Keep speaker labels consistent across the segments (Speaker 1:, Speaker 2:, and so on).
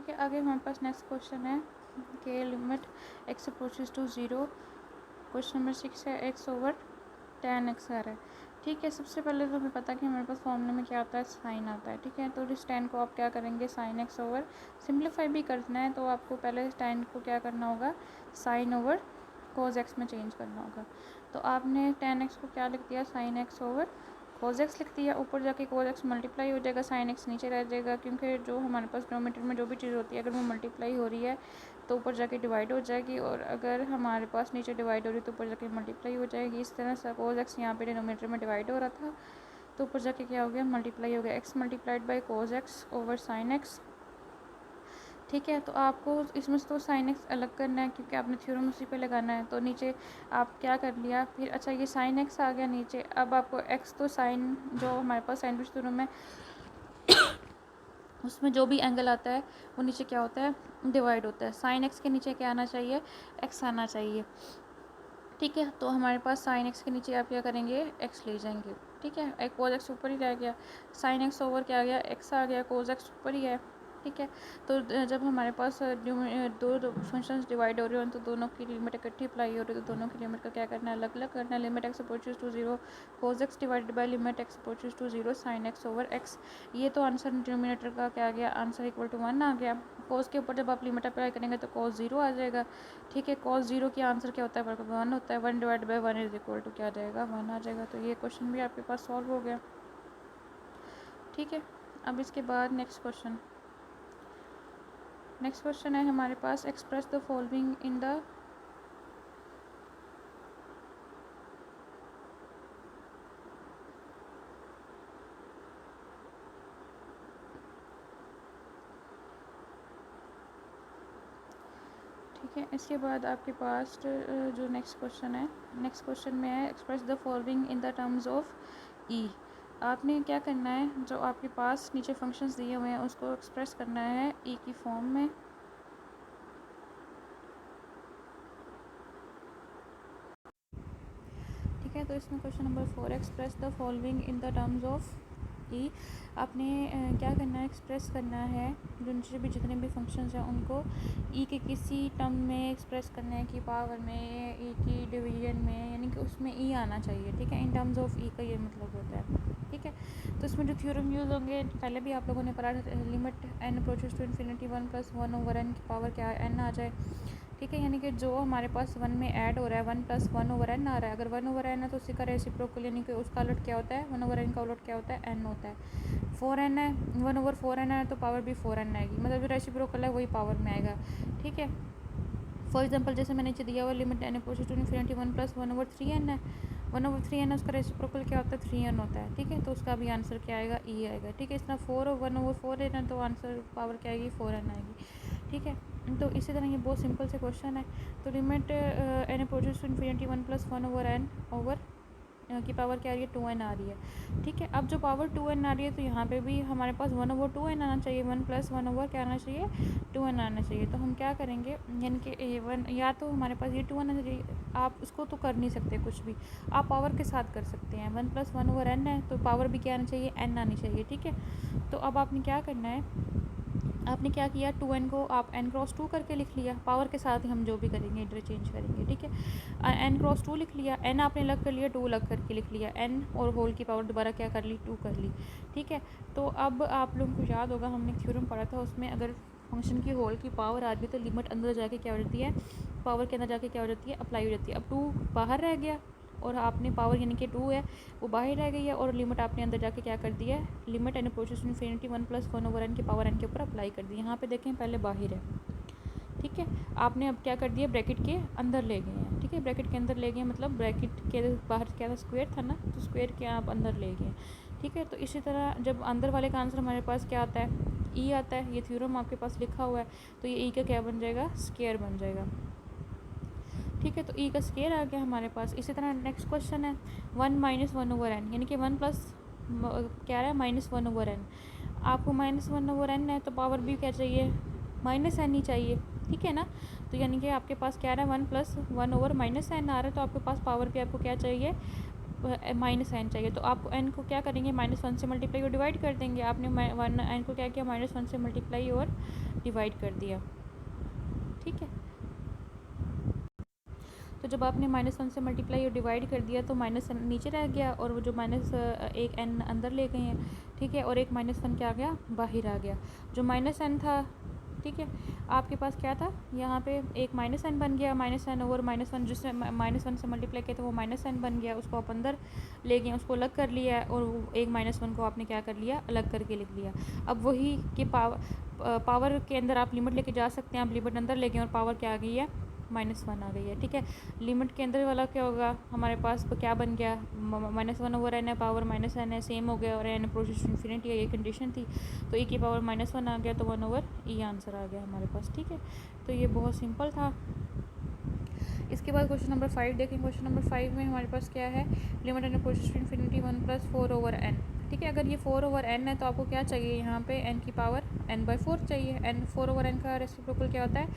Speaker 1: ठीक है, आगे हमारे पास नेक्स्ट क्वेश्चन है कि limit x approaches to 0। Question number 6 है x/tan x आ रहा है। ठीक है, सबसे पहले तो हमें पता है कि हमारे पास फॉर्मूले में क्या आता है, साइन आता है। ठीक है, तो इस tan को आप क्या करेंगे, साइन x ओवर, सिंप्लीफाई भी करना है तो आपको पहले tan को क्या करना होगा, साइन ओवर cos x में चेंज करना होगा। तो आपने tan x को क्या लिख दिया, sine x over cos x लिख दिया। ऊपर जाके cos x मल्टीप्लाई हो जाएगा, साइन x नीचे रह जाएगा, क्योंकि जो हमारे पास डिनोमिनेटर में जो भी चीज़ होती है अगर वो मल्टीप्लाई हो रही है तो ऊपर जाके डिवाइड हो जाएगी, और अगर हमारे पास नीचे डिवाइड हो रही है तो ऊपर जाके मल्टीप्लाई हो जाएगी। इस तरह से cos x यहाँ पे डिनोमिनेटर में डिवाइड हो रहा था तो ऊपर जाके क्या हो गया, मल्टीप्लाई हो गया, x multiplied by cos x over sine x। ठीक है, तो आपको इसमें से तो साइन एक्स अलग करना है क्योंकि आपने थ्योरम उसी पे लगाना है। तो नीचे आप क्या कर लिया फिर, अच्छा ये साइन एक्स आ गया नीचे। अब आपको एक्स तो साइन जो हमारे पास सैंडविच थ्योरम है उसमें जो भी एंगल आता है वो नीचे क्या होता है, डिवाइड होता है। साइन एक्स के नीचे क्या आना चाहिए, एक्स आना चाहिए। ठीक है, तो हमारे पास साइन एक्स के नीचे आप क्या करेंगे, एक्स ले जाएंगे। ठीक है, एक कोस एक्स ऊपर ही रह गया, साइन एक्स ओवर क्या आ गया, एक्स आ गया, कोस एक्स ऊपर ही है। ठीक है, तो जब हमारे पास दो फंक्शंस डिवाइड हो रहे हो तो दोनों की लिमिट इकट्ठी अप्लाई हो रही है, तो दोनों की लिमिट का क्या करना है, अलग अलग करना है। Limit x approaches to 0 cos x divided by limit x approaches to 0 sine x over x. ये तो आंसर डिनोमिनेटर का क्या आ गया, आंसर इक्वल टू 1 आ गया। कोस के ऊपर जब आप लिमिट अप्लाई करेंगे तो कोस 0 आ जाएगा। ठीक है, cos 0 की आंसर क्या होता है, 1 होता है। 1 divide by 1 is equal to क्या आ जाएगा, 1 आ जाएगा। तो ये क्वेश्चन भी आपके पास सॉल्व हो गया। ठीक है, अब इसके बाद नेक्स्ट क्वेश्चन है हमारे पास, express the following in the ठीक है, इसके बाद आपके पास जो नेक्स्ट क्वेश्चन में है, express the following in the terms of E. आपने क्या करना है, जो आपके पास नीचे फंक्शंस दिए हुए हैं उसको एक्सप्रेस करना है ई की फॉर्म में। ठीक है, तो इसमें question number 4, express the following in the terms of E. आपने क्या करना है, एक्सप्रेस करना है जो नीचे भी जितने भी फंक्शंस हैं उनको ई के किसी टर्म में एक्सप्रेस करना है, कि पावर में, ई की डिवीजन में, यानी कि उसमें ई आना चाहिए। ठीक है, इन टर्म्स ऑफ ई का ये मतलब होता है। ठीक है, तो इसमें जो थ्योरम यूज़ होंगे पहले भी आप लोगों ने पढ़ा, limit n approaches to infinity 1 + 1 over n की पावर क्या है, एन आ जाए। ठीक है, यानी कि जो हमारे पास 1 में ऐड हो रहा है 1 + 1 ओवर एन आ रहा है। अगर 1 ओवर एन है तो उसी का रेसिप्रोकल, यानी कि उसका उलट क्या होता है, 1 ओवर एन का उलट क्या होता है, एन होता है। 4n है, 1 ओवर 4n है तो पावर भी 4n आएगी, मतलब जो रेसिप्रोकल है वही पावर में आएगा। ठीक है, फॉर एग्जांपल जैसे मैंने नीचे दिया हुआ limit n approaches to infinity 1 + 1 over 3n है। 1 ओवर 3n है, उसका रेसिप्रोकल क्या होता है, 3n होता है। ठीक है, तो उसका भी आंसर क्या आएगा, ई आएगा। ठीक है, इस तरह 1 ओवर 4n है तो आंसर पावर क्या आएगी, 4n आएगी। ठीक है, तो इसी तरह ये बहुत सिंपल से क्वेश्चन है। तो limit n approaches to infinity 1 + 1 over n over की पावर क्या आ रही है, 2n आ रही है। ठीक है, अब जो पावर 2n आ रही है तो यहाँ पे भी हमारे पास 1 ओवर 2n आना चाहिए, 1 + 1 ओवर क्या आना चाहिए, 2n आना चाहिए। तो हम क्या करेंगे, यानी कि A1 या तो हमारे पास ये 2n आना चाहिए, आप उसको तो कर नहीं सकते कुछ भी, आप पावर के साथ कर सकते हैं। 1 + 1 ओवर n है तो पावर भी क्या आनी चाहिए, n आनी चाहिए। ठीक है, तो अब आपने क्या करना है, आपने क्या किया, 2n को आप n×2 करके लिख लिया, पावर के साथ ही हम जो भी करेंगे इंटरचेंज करेंगे। ठीक है, n×2 लिख लिया, n आपने अलग कर लिया, 2 अलग करके लिख लिया, n और होल की पावर दोबारा क्या कर ली, 2 कर ली। ठीक है, तो अब आप लोगों को याद होगा हमने थ्योरम पढ़ा था, उसमें अगर फंक्शन की होल की पावर आ रही है तो लिमिट अंदर जाके क्या हो जाती है, पावर के अंदर जाके क्या हो जाती है, अप्लाई हो जाती है। अब 2 बाहर रह गया और आपने पावर यानी कि 2 है वो बाहर रह गई है, और लिमिट आपने अंदर जाके क्या कर दिया है, limit n approaches to infinity 1 + 1 over n की पावर एन के ऊपर अप्लाई कर दी। यहाँ पे देखें पहले बाहर है। ठीक है, आपने अब क्या कर दिया, ब्रैकेट के अंदर ले गए हैं। ठीक है, ब्रैकेट के अंदर ले गए मतलब ब्रैकेट के बाहर क्या था, स्क्वायर था ना, तो स्क्वायर के आप अंदर ले गए। ठीक है, तो इसी तरह जब अंदर वाले का आंसर हमारे पास क्या आता है, ई आता है। ये थ्योरम आपके पास लिखा हुआ है तो ये ई का क्या बन जाएगा, स्क्वायर बन जाएगा। ठीक है, तो ई का स्क्वायर आ गया हमारे पास। इसी तरह नेक्स्ट क्वेश्चन है 1 - 1 ओवर एन, यानी कि 1 प्लस क्या है, -1 ओवर एन। आपको -1 ओवर एन है तो पावर भी क्या चाहिए, -n ही चाहिए। ठीक है ना, तो यानी कि आपके पास क्या रहा है, 1 + 1 ओवर -n आ रहा है, तो आपके पास पावर भी आपको क्या चाहिए, माइनस एन चाहिए, तो आप एन को क्या करेंगे, -1 से मल्टीप्लाई और डिवाइड कर देंगे। आपने एन को क्या किया, -1 से मल्टीप्लाई और डिवाइड कर दिया, ठीक है। तो जब आपने -1 से मल्टीप्लाई और डिवाइड कर दिया तो माइनस एन नीचे रह गया, और वो जो माइनस एक एन अंदर ले गए हैं, ठीक है, और एक -1 क्या आ गया, बाहर आ गया। जो -n था, ठीक है, आपके पास क्या था, यहाँ पे एक -n बन गया, -n ओवर -1, जिससे -1 से मल्टीप्लाई किया तो वो -n बन गया, उसको आप अंदर ले गए, उसको अलग कर लिया, और वो एक -1 को आपने क्या कर लिया, अलग करके लिख लिया। अब वही कि पावर के अंदर आप लिमिट लेके जा सकते हैं, आप लिमिट अंदर ले गए और पावर क्या आ गई है, -1 आ गई है, ठीक है। लिमिट के अंदर वाला क्या होगा, हमारे पास क्या बन गया, -1 ओवर n है, पावर -n है, सेम हो गया, और n अप्रोचेस टू इन्फिनिटी है, ये कंडीशन थी, तो e की पावर -1 आ गया, तो 1 ओवर e आंसर आ गया हमारे पास, ठीक है। तो ये बहुत सिंपल था। इसके बाद क्वेश्चन नंबर 5 देखें। क्वेश्चन नंबर 5 में हमारे पास क्या है, limit n approaches to infinity 1 + 4 over n, ठीक है। अगर ये 4 ओवर n है तो आपको क्या चाहिए, यहाँ पे n की पावर n/4 चाहिए। n 4 ओवर n का रेसिप्रोकल क्या होता है,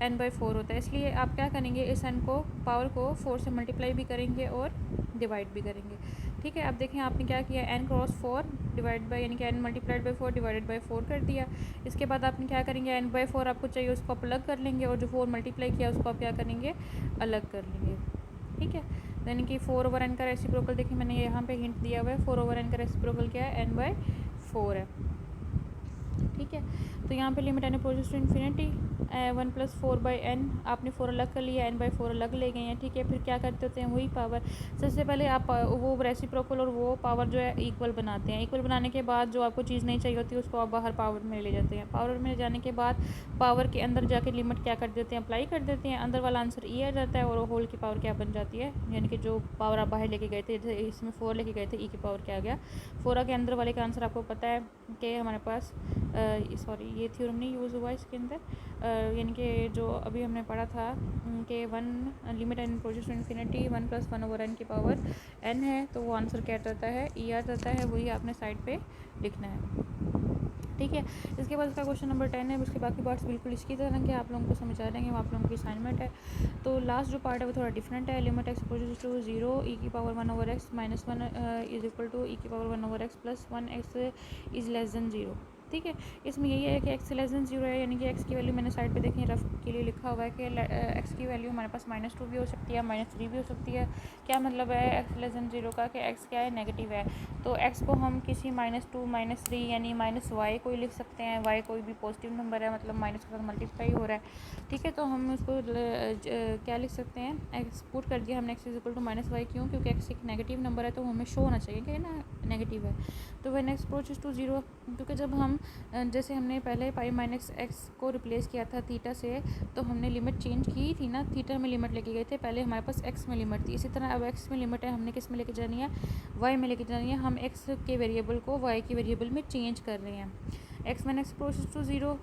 Speaker 1: n/4 होता है, इसलिए आप क्या करेंगे, इस n को पावर को 4 से मल्टीप्लाई भी करेंगे और डिवाइड भी करेंगे, ठीक है। अब देखें आपने क्या किया, n क्रॉस 4 डिवाइड बाई, यानी कि n multiplied by 4 divided by 4 कर दिया। इसके बाद आपने क्या करेंगे, n/4 आपको चाहिए, उसको आप अलग कर लेंगे, और जो 4 मल्टीप्लाई किया उसको आप क्या करेंगे, अलग कर लेंगे, ठीक है। यानी कि 4 ओवर n का रेसिप्रोकल देखिए, मैंने यहाँ पे हिंट दिया हुआ है, 4 ओवर n का रेसिप्रोकल क्या है, n/4 है, ठीक है। तो यहाँ पे limit n approaches to infinity 1 + 4/n, आपने 4 अलग कर लिया, n/4 अलग ले गए हैं, ठीक है। फिर क्या करते होते हैं, वही पावर, सबसे पहले आप वो रेसिप्रोकल और वो पावर जो है इक्वल बनाते हैं। इक्वल बनाने के बाद जो आपको चीज़ नहीं चाहिए होती उसको आप बाहर पावर में ले जाते हैं। पावर में ले जाने के बाद पावर के अंदर जाके लिमिट क्या कर देते हैं, अप्लाई कर देते हैं, अंदर वाला आंसर ई आ जाता है, और होल की पावर क्या बन जाती है, यानी कि जो पावर आप बाहर लेके गए थे, जैसे इसमें 4 लेके गए थे, ई की पावर क्या आ गया, 4 के अंदर वाले का आंसर आपको पता है कि हमारे पास सॉरी ये थ्योरम नहीं यूज़ हुआ इसके अंदर, यानी कि जो अभी हमने पढ़ा था कि 1 limit n approaches to infinity 1 + 1 over n की पावर n है, तो वो आंसर क्या रहता है, ई आ जाता है, वही आपने साइड पे लिखना है, ठीक है। इसके बाद इसका क्वेश्चन नंबर 10 है, उसके बाकी पार्ट्स बिल्कुल इसकी तरह के आप लोगों को समझ आ जाएंगे, वो आप लोगों की असाइनमेंट है। तो लास्ट जो पार्ट है वो थोड़ा डिफरेंट है। Limit x approaches to 0 e की power 1 over x - 1 is equal to e की power 1 over x + 1 x is less than 0, ठीक है। इसमें यही है कि x लेस देन 0 है, यानी कि x की वैल्यू मैंने साइड पे देखी रफ के लिए लिखा हुआ है कि x की वैल्यू हमारे पास -2 भी हो सकती है, -3 भी हो सकती है। क्या मतलब है x लेस देन 0 का, कि x क्या है, नेगेटिव है, तो x को हम किसी -2 -3 यानी -y कोई लिख सकते हैं, y कोई भी पॉजिटिव नंबर है, मतलब माइनस के साथ मल्टीप्लाई हो रहा है, ठीक है। तो हम उसको क्या लिख सकते हैं, x पुट कर दिया हमने, x is equal to -y, क्यों, क्योंकि x एक नेगेटिव नंबर है, तो हमें शो होना चाहिए कि ना नेगेटिव है। तो व्हेन x अप्रोचेस टू 0, क्योंकि जब हम जैसे हमने पहले पाई माइनस x को रिप्लेस किया था थीटा से, तो हमने लिमिट चेंज की थी ना, थीटा में लिमिट लेके गए थे, पहले हमारे पास x में लिमिट थी, इसी तरह अब x में लिमिट है, हमने किस में लेके जानी है, y में लेके जानी है। हम x के वेरिएबल को y के वेरिएबल में चेंज कर रहे हैं। x when x approaches to 0,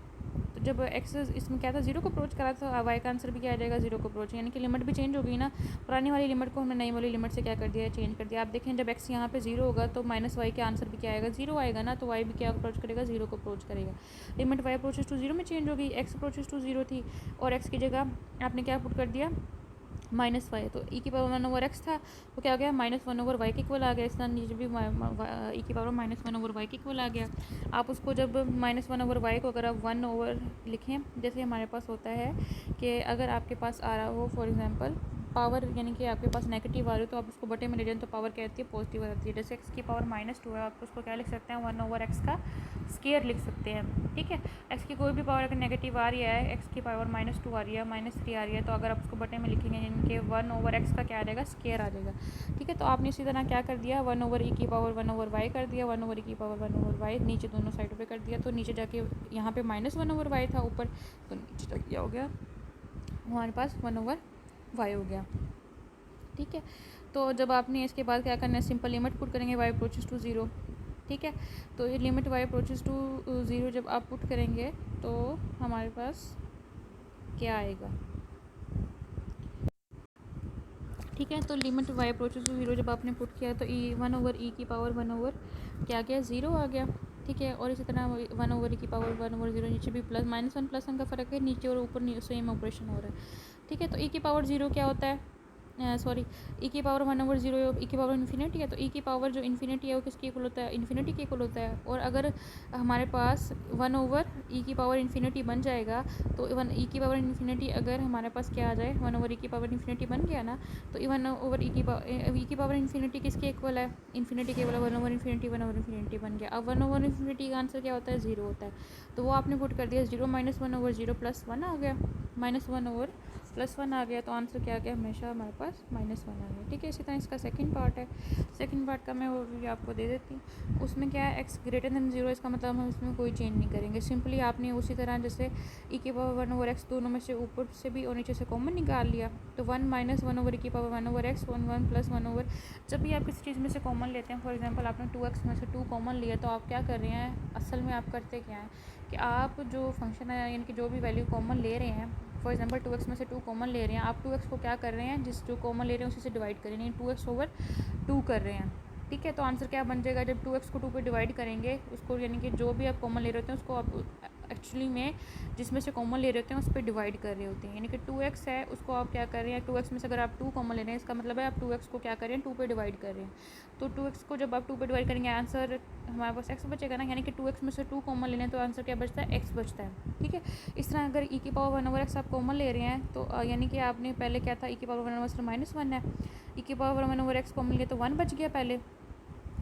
Speaker 1: तो जब x इसमें क्या था, 0 को अप्रोच करा था, y का आंसर भी क्या आ जाएगा, 0 को अप्रोच, यानी कि लिमिट भी चेंज हो गई ना, पुरानी वाली लिमिट को हमने नई वाली लिमिट से क्या कर दिया है, चेंज कर दिया। आप देखें जब x यहाँ पे 0 होगा तो -y का आंसर भी क्या आएगा, 0 आएगा ना, तो y भी क्या अप्रोच करेगा, 0 को अप्रोच करेगा। लिमिट y अप्रोचेस टू 0 में चेंज हो गई, x अप्रोचेस टू 0 थी, और x की जगह आपने क्या पुट कर दिया, -y, तो e की पावर 1 ओवर x था, तो क्या हो गया, -1 ओवर y के इक्वल आ गया। इस तरह नीचे भी e की पावर -1 ओवर y के इक्वल आ गया। आप उसको जब -1 ओवर y को अगर आप 1 ओवर लिखें, जैसे हमारे पास होता है कि अगर आपके पास आ रहा हो फॉर एग्जांपल पावर, यानी कि आपके पास नेगेटिव आ रही हो, तो आप उसको बटे में ले जाएं तो पावर क्या आती है, पॉजिटिव आती है। जैसे x की पावर -2 है, आप उसको क्या लिख सकते हैं, 1 ओवर x का स्केयर लिख सकते हैं, ठीक है। x की कोई भी पावर अगर नेगेटिव आ रही है, x की पावर -2 आ रही है, -3 आ रही है, तो अगर आप उसको बटे में लिखेंगे, यानी कि 1 ओवर x का क्या आ जाएगा, स्केयर आ जाएगा, ठीक है। तो आपने इसी तरह क्या कर दिया, 1 ओवर e की पावर 1 ओवर y कर दिया, 1 ओवर e की पावर 1 ओवर y नीचे दोनों साइडों पे कर दिया, तो नीचे जाके यहाँ पे -1 ओवर y था ऊपर, तो नीचे तक क्या हो गया, हमारे पास 1 ओवर y हो गया, ठीक है। तो जब आपने इसके बाद क्या करना है, सिंपल लिमिट पुट करेंगे y अप्रोचेस टू 0, ठीक है। तो ये लिमिट y अप्रोचेस टू 0 जब आप पुट करेंगे तो हमारे पास क्या आएगा, ठीक है। तो लिमिट y अप्रोचेस टू 0 जब आपने पुट किया तो 1 ओवर e की पावर 1 ओवर क्या आ गया, 0 आ गया, ठीक है। और इसी तरह 1 ओवर e की पावर 1 ओवर 0, नीचे भी -1 + 1 का फ़र्क है, नीचे और ऊपर सेम ऑपरेशन हो रहा है, ठीक है। तो e की पावर 0 क्या होता है, सॉरी ई की पावर 1/0 ई की पावर इन्फिनिटी है, तो ई की पावर जो इन्फिनिटी है वो किसके इक्वल होता है, इन्फिनिटी के इक्वल होता है। और अगर हमारे पास 1/ई की पावर इन्फिनिटी बन जाएगा, तो वन ई की पावर इन्फिनिटी अगर हमारे पास क्या आ जाए 1/ई की पावर इन्फिनिटी बन गया ना, तो 1/ई की पावर इन्फिनिटी किसके इक्वल है, इन्फिनिटी के इक्वल है, 1/इन्फिनिटी बन गया। अब 1/इन्फिनिटी का आंसर क्या होता है, 0 होता है। तो वो आपने पुट कर दिया 0 - 1/0 + 1 आ गया, -1/+1 आ गया, तो आंसर क्या आ गया, हमेशा हमारे पास -1 आ गया। ठीक है, इसी तरह इसका सेकंड पार्ट है। सेकंड पार्ट का मैं ओवरव्यू आपको दे देती हूँ। उसमें क्या है, x ग्रेटर देन 0, इसका मतलब हम इसमें कोई चेंज नहीं करेंगे। सिंपली आपने उसी तरह जैसे ई की पावर 1/x दोनों में से ऊपर से भी और नीचे से कॉमन निकाल लिया, तो 1 - 1/ई की पावर 1/x 1 + 1/। जब भी आप किसी चीज़ में से कॉमन लेते हैं, फॉर एग्जाम्पल आपने 2x में से 2 कॉमन लिया, तो आप क्या कर रहे हैं, असल में आप करते क्या हैं कि आप जो फंक्शन है यानी कि जो भी वैल्यू कॉमन ले रहे हैं, फॉर एग्जांपल 2x में से 2 कॉमन ले रहे हैं, आप 2x को क्या कर रहे हैं, जिस जो कॉमन ले रहे हैं उसी से डिवाइड कर रहे हैं, 2x/2 कर रहे हैं। ठीक है, तो आंसर क्या बन जाएगा, जब 2x को 2 पे डिवाइड करेंगे उसको, यानी कि जो भी आप कॉमन ले रहे होते हैं उसको आप एक्चुअली में जिसमें से कॉमन ले रहे होते हैं उस पर डिवाइड कर रहे होते हैं। यानी कि 2x है उसको आप क्या कर रहे हैं, 2x में से अगर आप 2 कॉमन ले रहे हैं, इसका मतलब है आप 2x को क्या कर रहे हैं, 2 पे डिवाइड कर रहे हैं। तो 2x को जब आप 2 पे डिवाइड करेंगे, आंसर हमारे पास x बचेगा ना, यानी कि 2x में से 2 कॉमन ले लें तो आंसर क्या बचता है, x बचता है। ठीक है, इस तरह अगर e की पावर 1/x आप कॉमन ले रहे हैं, तो यानी कि आपने पहले क्या था, e की पावर 1/x -1 है, e की पावर 1/x कॉमन लिया तो 1 बच गया पहले।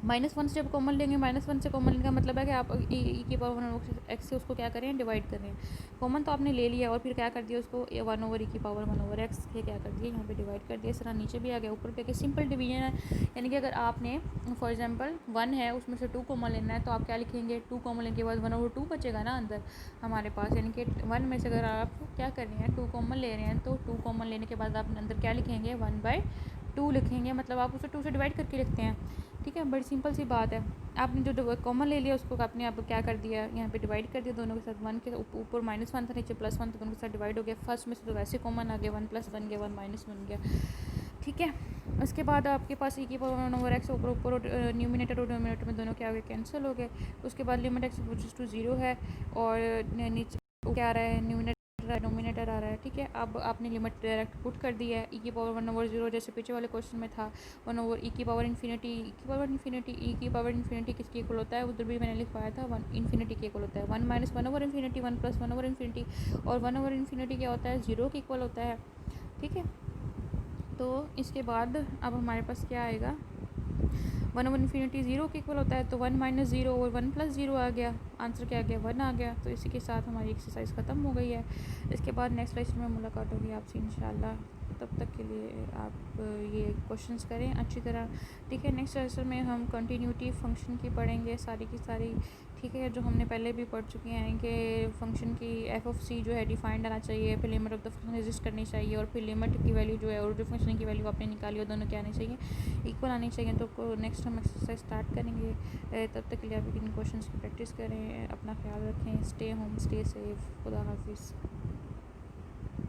Speaker 1: -1 से जब कॉमन लेंगे, -1 से कॉमन लेने का मतलब है कि आप ई की पावर 1/x से उसको क्या करें, डिवाइड करें। कॉमन तो आपने ले लिया और फिर क्या कर दिया, उसको 1/ई की पावर 1/x से क्या कर दिया, यहाँ पे डिवाइड कर दिया। इस तरह नीचे भी आ गया, ऊपर पे सिंपल डिवीजन है। यानी कि अगर आपने फॉर एग्जांपल 1 है उसमें से 2 कॉमन लेना है, तो आप क्या लिखेंगे, 2 कॉमन लेने के बाद 1/2 बचेगा ना अंदर हमारे पास। यानी कि 1 में से अगर आप क्या कर रहे हैं, 2 कॉमन ले रहे हैं, तो 2 कॉमन लेने के बाद आप अंदर क्या लिखेंगे, 1/2 लिखेंगे, मतलब आप उसे 2 से डिवाइड करके लिखते हैं। ठीक है, बड़ी सिंपल सी बात है। आपने जो कॉमन ले लिया उसको आपने आप क्या कर दिया, यहाँ पे डिवाइड कर दिया दोनों के साथ। 1 के ऊपर -1 था, नीचे +1 था, दोनों के साथ डिवाइड हो गया। फर्स्ट में से तो वैसे कॉमन आ गया, 1 + 1 गया, 1 - 1 गया। ठीक है, उसके बाद आपके पास e की पावर 1/x ऊपर न्यूमिनेटर और डिनोमिनेटर में दोनों क्या हो गए, कैंसिल हो गए। उसके बाद लिमिट x अप्रोचेस टू 0 है और नीचे क्या आ रहा है, डिनोमिनेटर आ रहा है। ठीक है, अब आपने लिमिट डायरेक्ट पुट कर दी है, e की पावर 1/0 जैसे पीछे वाले क्वेश्चन में था, 1/e की पावर इन्फिनिटी, e की पावर इन्फिनिटी किसके इक्वल होता है, उधर भी मैंने लिखवाया था 1 इन्फिनिटी के इक्वल होता है। 1 - 1/इन्फिनिटी 1 + 1/इन्फिनिटी, और 1/इन्फिनिटी क्या होता है, 0 के इक्वल होता है। ठीक है, तो इसके बाद अब हमारे पास क्या आएगा, 1/इन्फिनिटी 0 के इक्वल होता है, तो 1 - 0 और 1 + 0 आ गया, आंसर क्या आ गया, 1 आ गया। तो इसी के साथ हमारी एक्सरसाइज ख़त्म हो गई है। इसके बाद नेक्स्ट लेक्चर में मुलाकात होगी आपसे इंशाल्लाह। तब तक के लिए आप ये क्वेश्चंस करें अच्छी तरह। ठीक है, नेक्स्ट लेक्चर में हम कंटिन्यूटी फंक्शन की पढ़ेंगे सारी की सारी। ठीक है, जो हमने पहले भी पढ़ चुके हैं कि फंक्शन की f(c) जो है डिफाइंड आना चाहिए, फिर limit of the function exist करनी चाहिए, और फिर लिमिट की वैल्यू जो है और जो फंक्शन की वैल्यू आपने निकाली हो दोनों क्या आनी चाहिए, इक्वल आनी चाहिए। तो नेक्स्ट हम एक्सरसाइज स्टार्ट करेंगे। तब तक के लिए आप इन क्वेश्चंस की प्रैक्टिस करें, अपना ख्याल रखें, स्टे होम, स्टे सेफ, खुदा हाफिज़।